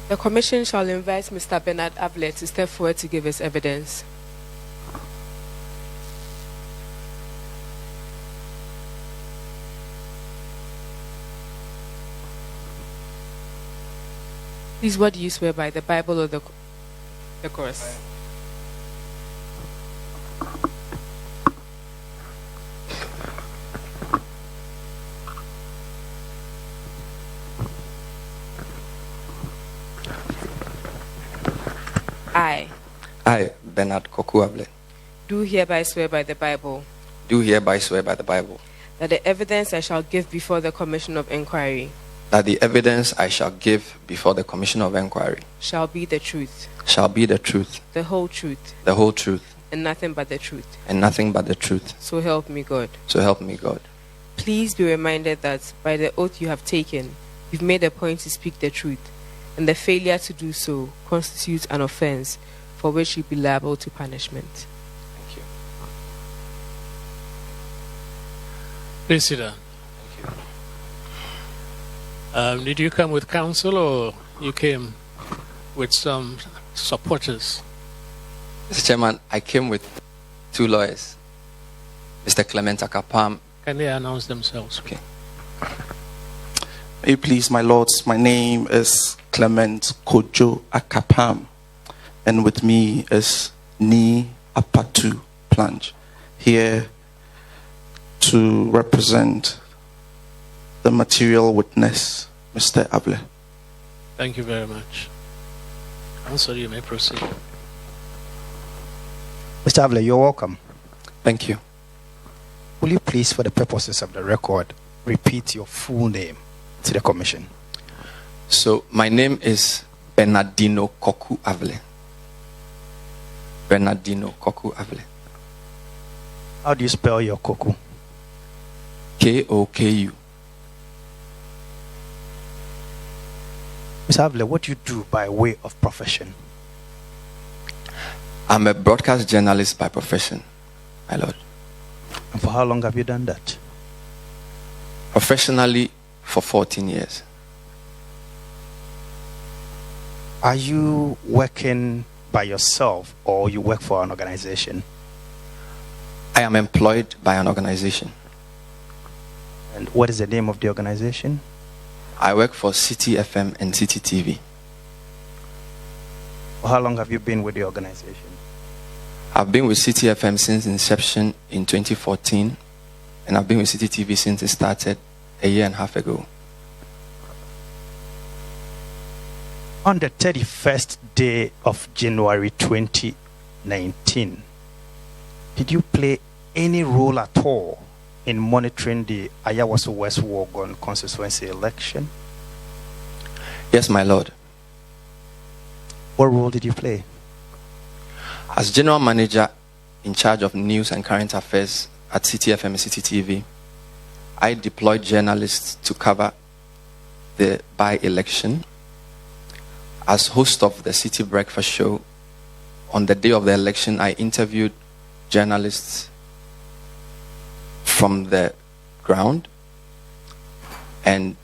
The Commission shall invite Mr. Bernard Avle to step forward to give his evidence. Please, what do you swear by, the Bible or the cross? I, Bernard Avle, do hereby swear by the Bible do hereby swear by the Bible that the evidence I shall give before the Commission of Inquiry that the evidence I shall give before the Commission of Inquiry shall be the truth, the whole truth, and nothing but the truth. So help me God. Please be reminded that by the oath you have taken, you've made a point to speak the truth, and the failure to do so constitutes an offense for which you'll be liable to punishment. Thank you. Please sit down. Thank you. Did you come with counsel or you came with some supporters? Mr. Chairman, I came with two lawyers, Mr. Clement Akapam. Can they announce themselves? Okay. May you please, my lords, my name is Clement Kojo Akapam, and with me is Ni Apatu Planch, here to represent the material witness, Mr. Avle. Thank you very much. Counsel, you may proceed. Mr. Avle, you're welcome. Thank you. Will you please, for the purposes of the record, repeat your full name to the Commission? So, my name is Bernardino KOKU Avle. Bernardino KOKU Avle. How do you spell your KOKU? KOKU. Mr. Avle, what do you do by way of profession? I'm a broadcast journalist by profession, my lord. And for how long have you done that? Professionally, for 14 years. Are you working by yourself or you work for an organization? I am employed by an organization. And what is the name of the organization? I work for City FM and City TV. For how long have you been with the organization? I've been with City FM since inception in 2014, and I've been with City TV since it started a year and a half ago. On the 31st day of January 2019, did you play any role at all in monitoring the Ayawaso West Wuogon constituency election? Yes, my lord. What role did you play? As general manager in charge of news and current affairs at City FM and City TV, I deployed journalists to cover the by-election. As host of the City Breakfast Show, on the day of the election, I interviewed journalists from the ground and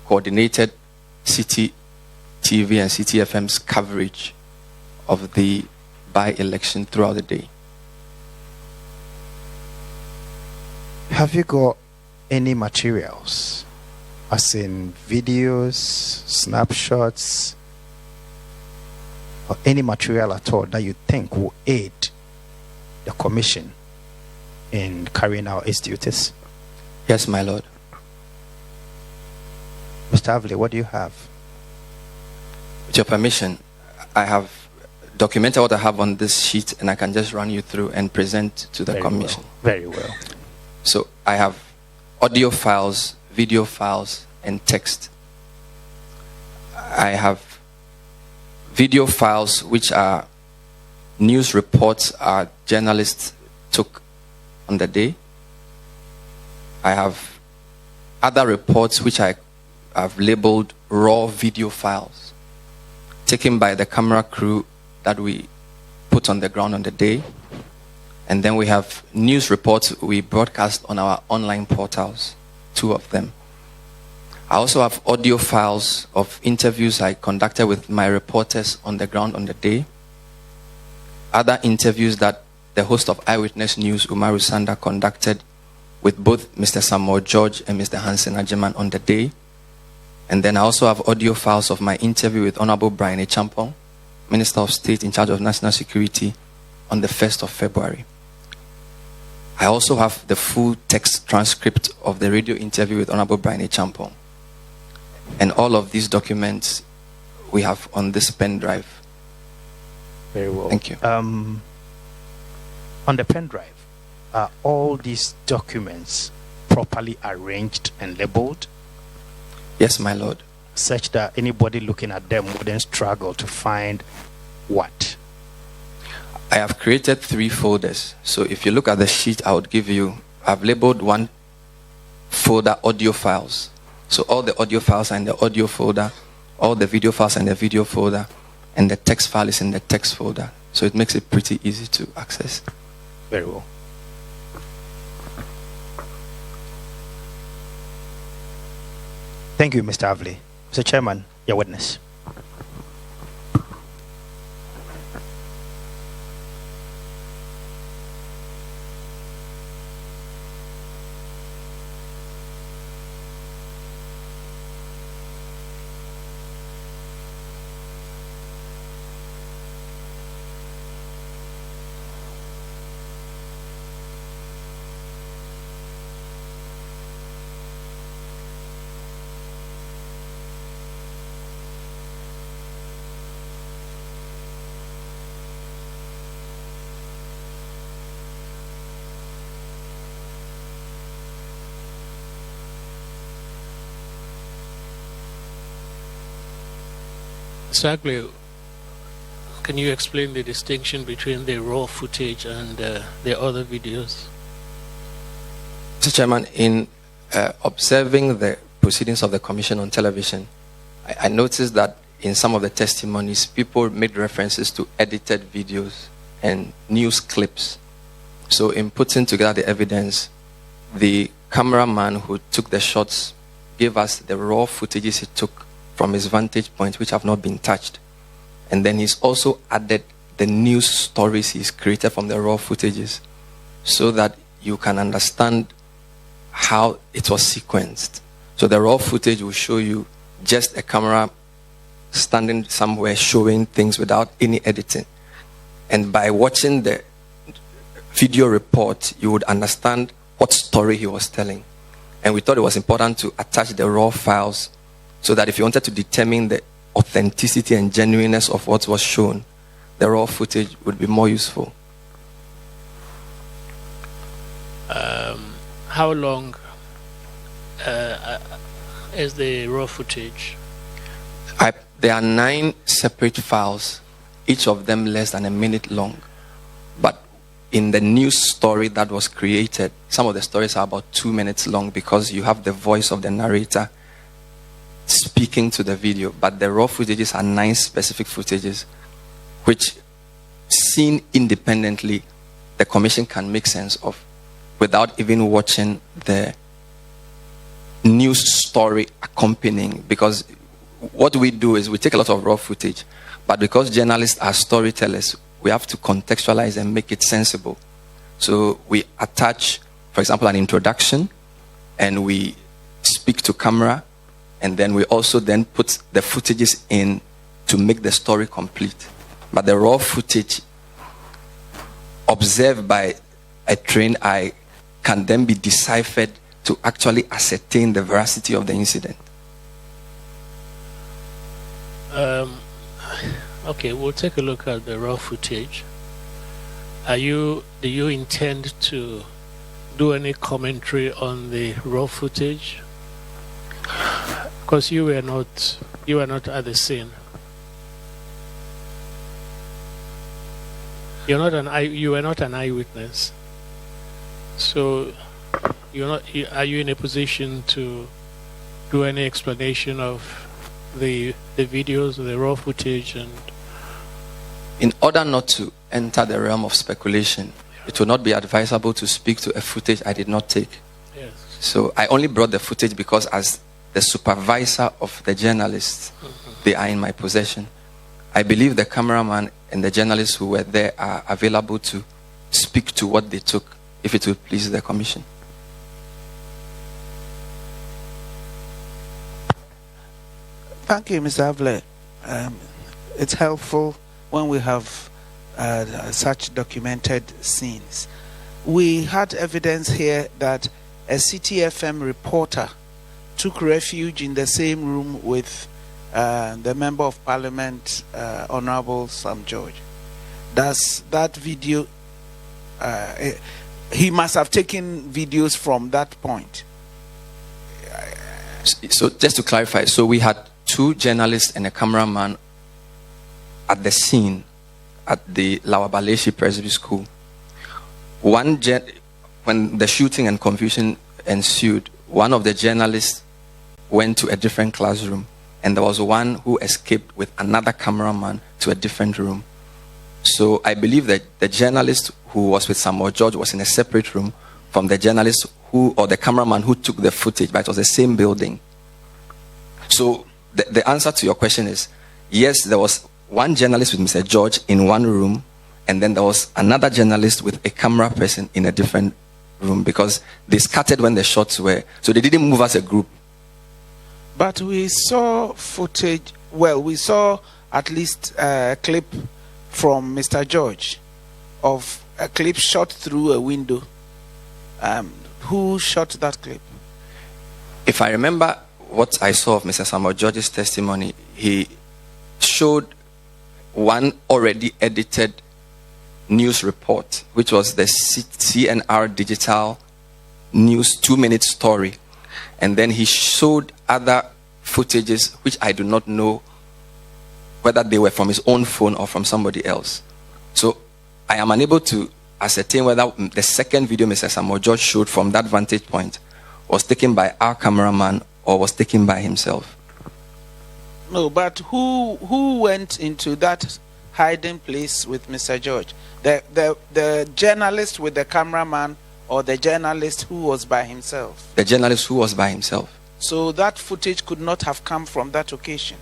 coordinated City TV and City FM's coverage of the by-election throughout the day. Have you got any materials, as in videos, snapshots, or any material at all that you think will aid the Commission in carrying out its duties? Yes, my lord. Mr. Avle, what do you have? With your permission, I have documented what I have on this sheet, and I can just run you through and present to the Commission. Very well. So I have audio files, video files, and text. I have video files which are news reports our journalists took on the day. I have other reports which I have labeled raw video files taken by the camera crew that we put on the ground on the day. And then we have news reports we broadcast on our online portals, 2 of them. I also have audio files of interviews I conducted with my reporters on the ground on the day. Other interviews that the host of Eyewitness News, Umaru Sanda, conducted with both Mr. Samuel George and Mr. Hansen Ajeman on the day. And then I also have audio files of my interview with Honorable Brian Echampong, Minister of State in charge of National Security, on the 1st of February. I also have the full text transcript of the radio interview with Honorable Brian Echampong. And all of these documents we have on this pen drive. Very well. Thank you. On the pen drive, are all these documents properly arranged and labeled? Yes, my lord. Such that anybody looking at them wouldn't struggle to find what? I have created 3 folders. So if you look at the sheet I would give you, I've labeled one folder audio files. So all the audio files are in the audio folder, all the video files are in the video folder, and the text file is in the text folder. So it makes it pretty easy to access. Very well. Thank you, Mr. Avle. Mr. Chairman, your witness. Exactly. Can you explain the distinction between the raw footage and the other videos? Mr. Chairman, in observing the proceedings of the Commission on Television, I noticed that in some of the testimonies, people made references to edited videos and news clips. So in putting together the evidence, the cameraman who took the shots gave us the raw footages he took from his vantage point, which have not been touched. And then he's also added the news stories he's created from the raw footages so that you can understand how it was sequenced. So the raw footage will show you just a camera standing somewhere showing things without any editing. And by watching the video report, you would understand what story he was telling. And we thought it was important to attach the raw files so that if you wanted to determine the authenticity and genuineness of what was shown, the raw footage would be more useful. How long is the raw footage? There are 9 separate files, each of them less than a minute long. But in the news story that was created, some of the stories are about 2 minutes long because you have the voice of the narrator speaking to the video. But the raw footages are 9 specific footages, which, seen independently, the Commission can make sense of without even watching the news story accompanying. Because what we do is we take a lot of raw footage, but because journalists are storytellers, we have to contextualize and make it sensible. So we attach, for example, an introduction, and we speak to camera, and then we also then put the footages in to make the story complete. But the raw footage observed by a trained eye can then be deciphered to actually ascertain the veracity of the incident. Okay, we'll take a look at the raw footage. Do you intend to do any commentary on the raw footage? Because you were not at the scene. You were not an eyewitness. So are you in a position to do any explanation of the videos, the raw footage? And in order not to enter the realm of speculation, it will not be advisable to speak to a footage I did not take. yes. So I only brought the footage because as the supervisor of the journalists. They are in my possession. I believe the cameraman and the journalists who were there are available to speak to what they took, if it will please the commission. Thank you, Mr. Avle. It's helpful when we have such documented scenes. We had evidence here that a City FM reporter took refuge in the same room with the Member of Parliament, Honorable Sam George. Does that video, he must have taken videos from that point. So just to clarify, so we had 2 journalists and a cameraman at the scene at the Lawabaleshi Presbyterian School. When the shooting and confusion ensued, one of the journalists went to a different classroom, and there was one who escaped with another cameraman to a different room. So I believe that the journalist who was with Samuel George was in a separate room from the journalist or the cameraman who took the footage, but it was the same building. So the answer to your question is, yes, there was one journalist with Mr. George in one room, and then there was another journalist with a camera person in a different room, because they scattered when the shots were, so they didn't move as a group. But we saw footage, well, we saw at least a clip from Mr. George of a clip shot through a window. Who shot that clip? If I remember what I saw of Mr. Samuel George's testimony, he showed one already edited news report, which was the CNR digital news 2-minute story. And then he showed other footages, which I do not know whether they were from his own phone or from somebody else. So I am unable to ascertain whether the second video Mr. Samuel George showed from that vantage point was taken by our cameraman or was taken by himself. No, but who went into that hiding place with Mr. George? The journalist with the cameraman, or the journalist who was by himself? The journalist who was by himself. So that footage could not have come from that occasion?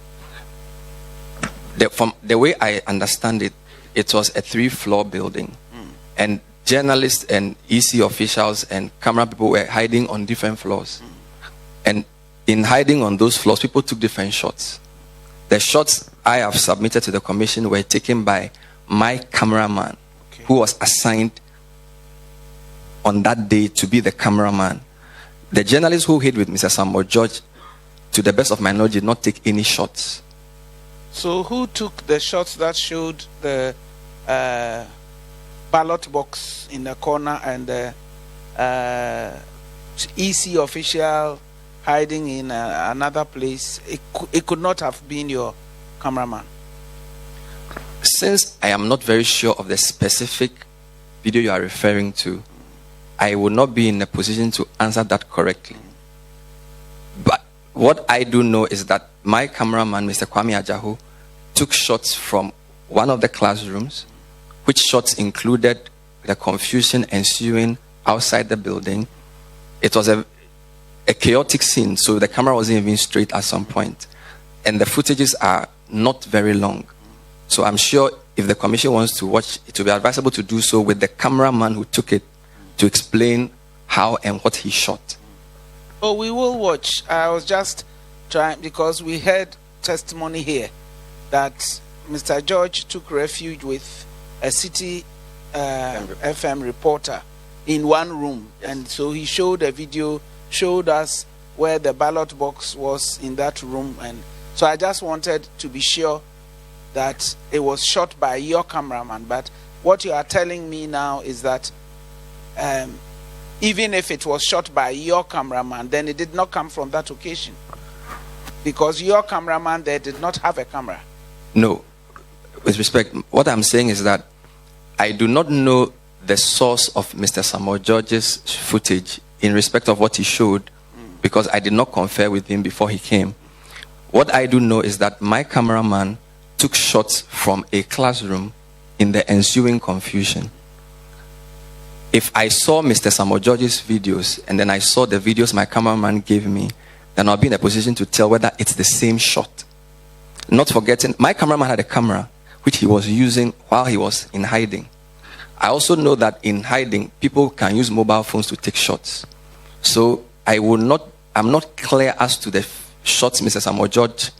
From the way I understand it, it was a 3-floor building. And journalists and EC officials and camera people were hiding on different floors. And in hiding on those floors, people took different shots. The shots I have submitted to the commission were taken by my cameraman, who was assigned on that day to be the cameraman. The journalist who hid with Mr. Samuel George, to the best of my knowledge, did not take any shots. So who took the shots that showed the ballot box in the corner and the EC official hiding in another place? It could not have been your cameraman. Since I am not very sure of the specific video you are referring to, I will not be in a position to answer that correctly. But what I do know is that my cameraman, Mr. Kwame Ajahu, took shots from one of the classrooms, which shots included the confusion ensuing outside the building. It was a chaotic scene, so the camera wasn't even straight at some point. And the footages are not very long. So I'm sure if the commission wants to watch, it will be advisable to do so with the cameraman who took it to explain how and what he shot. Oh, we will watch. I was just trying, because we heard testimony here that Mr. George took refuge with a City FM reporter in one room. And so he showed a video, showed us where the ballot box was in that room. And so I just wanted to be sure that it was shot by your cameraman. But what you are telling me now is that even if it was shot by your cameraman, then it did not come from that occasion, because your cameraman there did not have a camera. No. With respect, what I'm saying is that I do not know the source of Mr. Samuel George's footage in respect of what he showed, because I did not confer with him before he came. What I do know is that my cameraman took shots from a classroom in the ensuing confusion. If I saw Mr. Samuel George's videos and then I saw the videos my cameraman gave me, then I'll be in a position to tell whether it's the same shot. Not forgetting, my cameraman had a camera which he was using while he was in hiding. I also know that in hiding, people can use mobile phones to take shots. So I'm not clear as to the shots Mr. Samuel George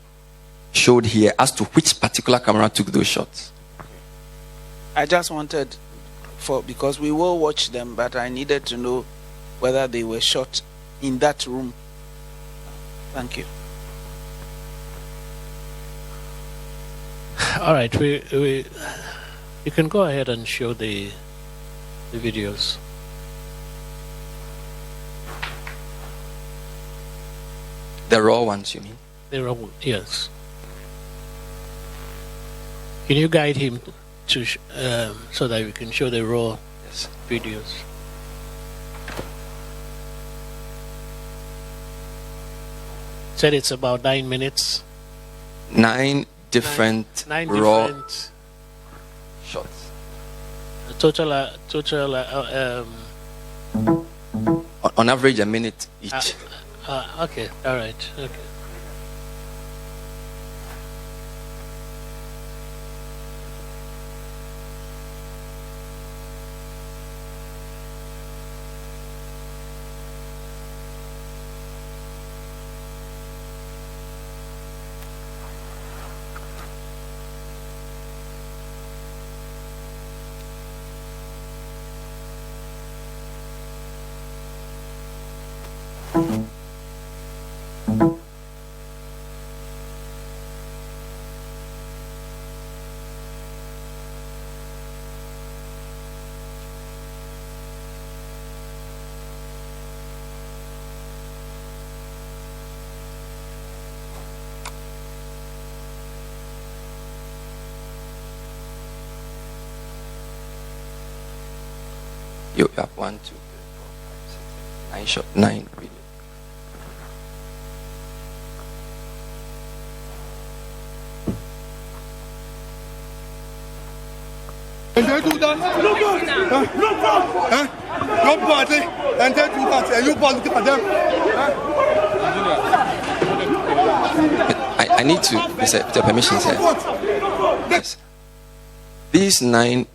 showed here as to which particular camera took those shots. I just wanted because we will watch them, but I needed to know whether they were shot in that room. Thank you. All right, you can go ahead and show the videos. The raw ones, you mean? The raw, yes. Can you guide him to so that we can show the raw videos? Said it's about 9 minutes. 9 different raw shots. Total on average a minute each. Okay, all right, okay. You have 1, 2, 3, 4, 5, 6, 7, 9 shot, 9 video. And they do that. Nobody. And they do that. And you both look at them. I need to, with the permission, sir. Yes. These 9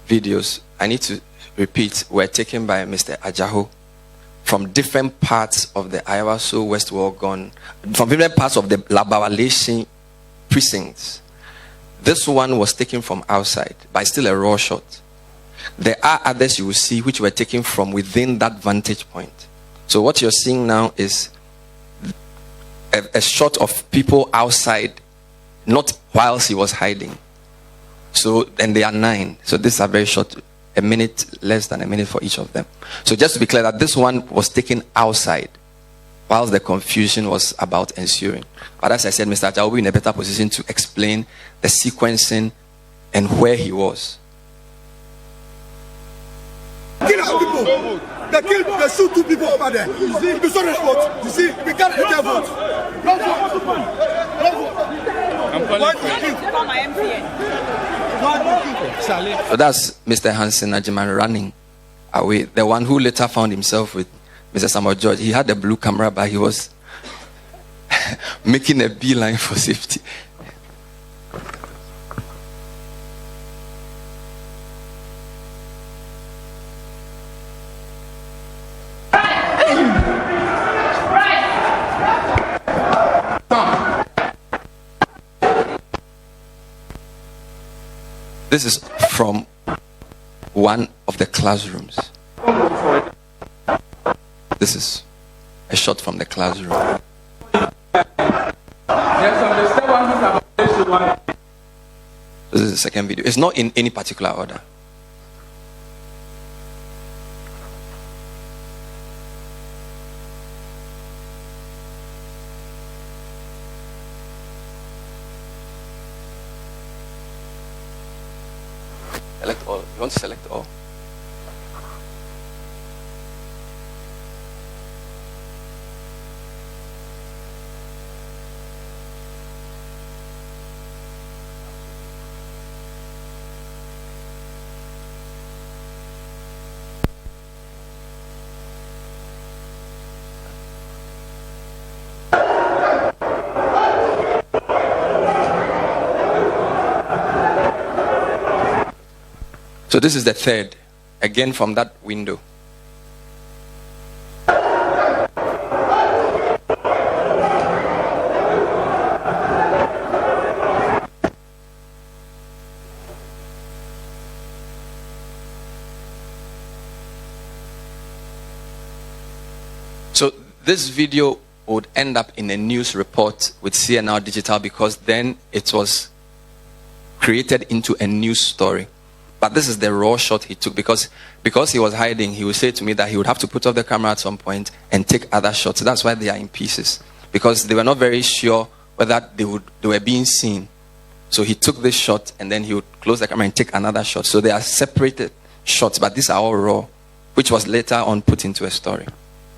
videos, I need to repeat, were taken by Mr. Ajaho from different parts of the Ayawaso West Wuogon, from different parts of the Labawaleshi precincts. This one was taken from outside, but still a raw shot. There are others you will see which were taken from within that vantage point. So what you're seeing now is a shot of people outside, not whilst he was hiding. So, and they are 9. So these are very short, a minute, less than a minute for each of them. So just to be clear that this one was taken outside, whilst the confusion was about ensuing. But as I said, Mr. Ajaho will be in a better position to explain the sequencing and where he was. Kill our people. They shoot 2 people over there. You see, we saw the vote. You see, we can't get their vote. No vote. I'm calling for my MPN. So that's Mr. Hansen Ajiman running away. The one who later found himself with Mr. Samuel George. He had a blue camera, but he was making a beeline for safety. This is from one of the classrooms. This is a shot from the classroom. This is the second video. It's not in any particular order. Select all. You want to select all? So this is the third, again from that window. So this video would end up in a news report with CNR Digital, because then it was created into a news story. But this is the raw shot he took, because he was hiding. He would say to me that he would have to put off the camera at some point and take other shots. That's why they are in pieces, because they were not very sure whether they were being seen. So he took this shot and then he would close the camera and take another shot. So they are separated shots, but these are all raw, which was later on put into a story.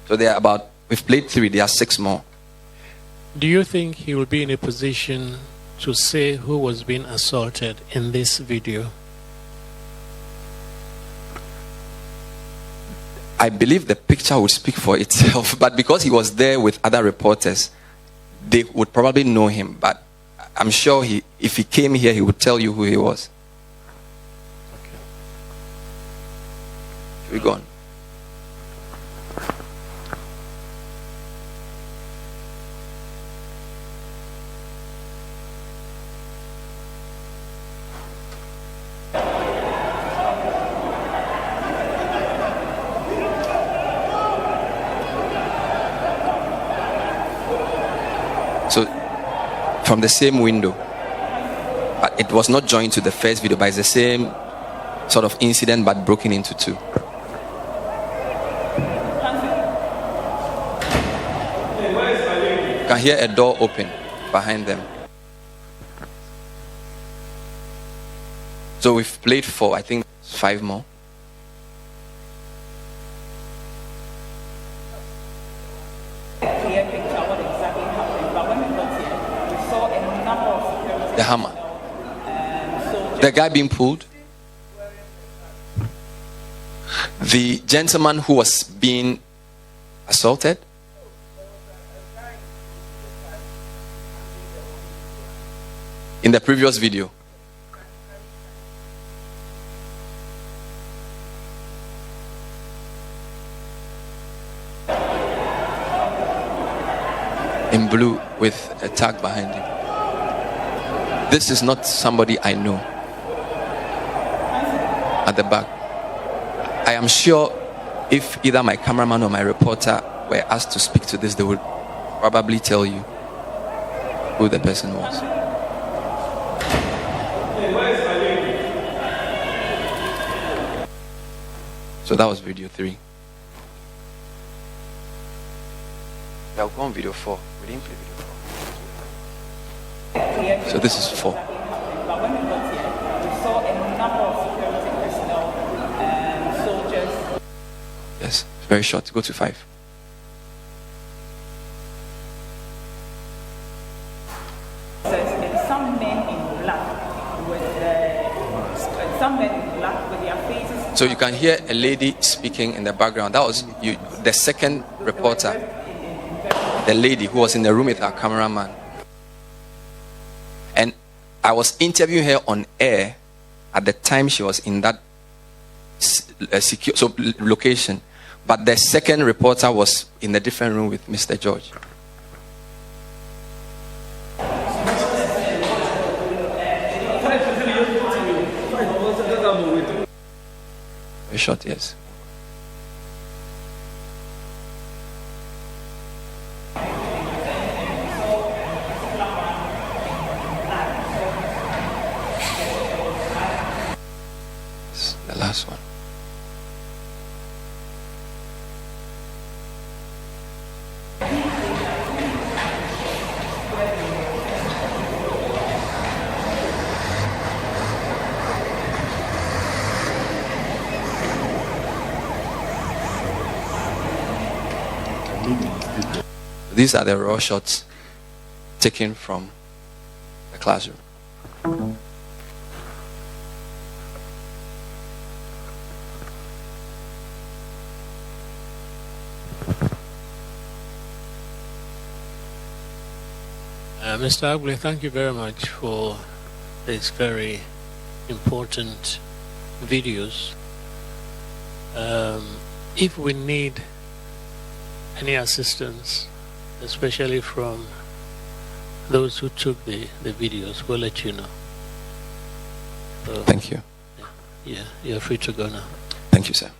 So they are about, we've played 3, there are 6 more. Do you think he will be in a position to say who was being assaulted in this video? I believe the picture would speak for itself, but because he was there with other reporters, they would probably know him. But I'm sure if he came here, he would tell you who he was. Okay. Should we go on? So, from the same window, but it was not joined to the first video, but it's the same sort of incident, but broken into 2. You can hear a door open behind them. So we've played 4, I think 5 more. The hammer. The guy being pulled. The gentleman who was being assaulted. In the previous video. In blue with a tag behind him. This is not somebody I know. At the back. I am sure if either my cameraman or my reporter were asked to speak to this, they would probably tell you who the person was. So that was video 3. Now go on video 4. We didn't play video 4. So this is 4. Yes, it's very short. Go to 5. So you can hear a lady speaking in the background. That was the second reporter, the lady who was in the room with our cameraman. And I was interviewing her on air at the time she was in that secure location. But the second reporter was in a different room with Mr. George. Very short, yes. The last one. These are the raw shots taken from the classroom. Mr. Avle, thank you very much for this very important videos. If we need any assistance, especially from those who took the videos, we'll let you know. So, Thank you. yeah, you're free to go now. Thank you, sir.